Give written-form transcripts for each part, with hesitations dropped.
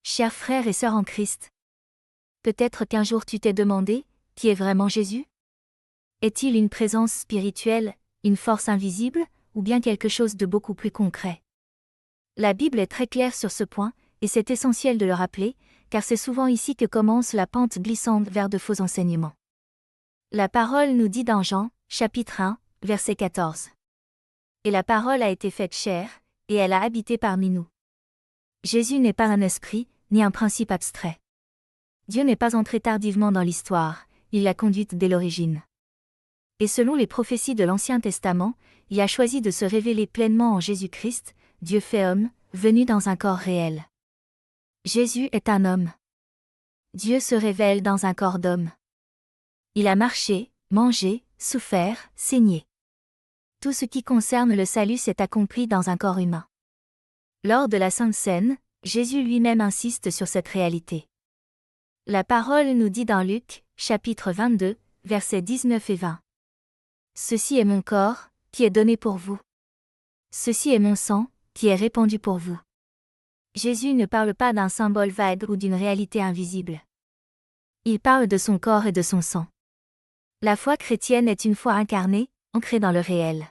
Chers frères et sœurs en Christ, peut-être qu'un jour tu t'es demandé, qui est vraiment Jésus? Est-il une présence spirituelle, une force invisible, ou bien quelque chose de beaucoup plus concret? La Bible est très claire sur ce point, et c'est essentiel de le rappeler, car c'est souvent ici que commence la pente glissante vers de faux enseignements. La parole nous dit dans Jean, chapitre 1, verset 14. Et la parole a été faite chair, et elle a habité parmi nous. Jésus n'est pas un esprit, ni un principe abstrait. Dieu n'est pas entré tardivement dans l'histoire, il l'a conduite dès l'origine. Et selon les prophéties de l'Ancien Testament, il a choisi de se révéler pleinement en Jésus-Christ, Dieu fait homme, venu dans un corps réel. Jésus est un homme. Dieu se révèle dans un corps d'homme. Il a marché, mangé, souffert, saigné. Tout ce qui concerne le salut s'est accompli dans un corps humain. Lors de la Sainte Seine, Jésus lui-même insiste sur cette réalité. La parole nous dit dans Luc, chapitre 22, versets 19 et 20. Ceci est mon corps, qui est donné pour vous. Ceci est mon sang, qui est répandu pour vous. Jésus ne parle pas d'un symbole vague ou d'une réalité invisible. Il parle de son corps et de son sang. La foi chrétienne est une foi incarnée, ancrée dans le réel.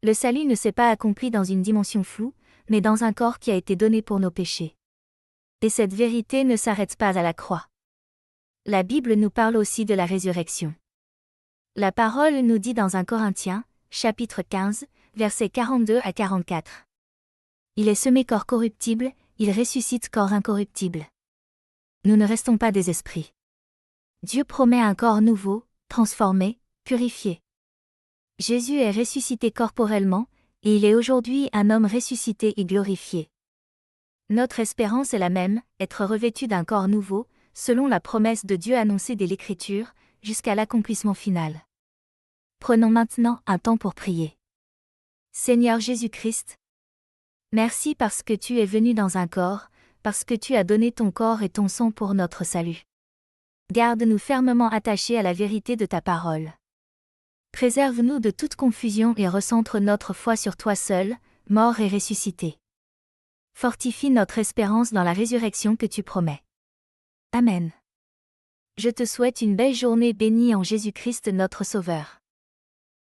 Le salut ne s'est pas accompli dans une dimension floue, mais dans un corps qui a été donné pour nos péchés. Et cette vérité ne s'arrête pas à la croix. La Bible nous parle aussi de la résurrection. La parole nous dit dans 1 Corinthiens, chapitre 15, versets 42 à 44. Il est semé corps corruptible, il ressuscite corps incorruptible. Nous ne restons pas des esprits. Dieu promet un corps nouveau, transformé, purifié. Jésus est ressuscité corporellement, et il est aujourd'hui un homme ressuscité et glorifié. Notre espérance est la même, être revêtu d'un corps nouveau, selon la promesse de Dieu annoncée dès l'Écriture, jusqu'à l'accomplissement final. Prenons maintenant un temps pour prier. Seigneur Jésus-Christ, merci parce que tu es venu dans un corps, parce que tu as donné ton corps et ton sang pour notre salut. Garde-nous fermement attachés à la vérité de ta parole. Préserve-nous de toute confusion et recentre notre foi sur toi seul, mort et ressuscité. Fortifie notre espérance dans la résurrection que tu promets. Amen. Je te souhaite une belle journée bénie en Jésus-Christ notre Sauveur.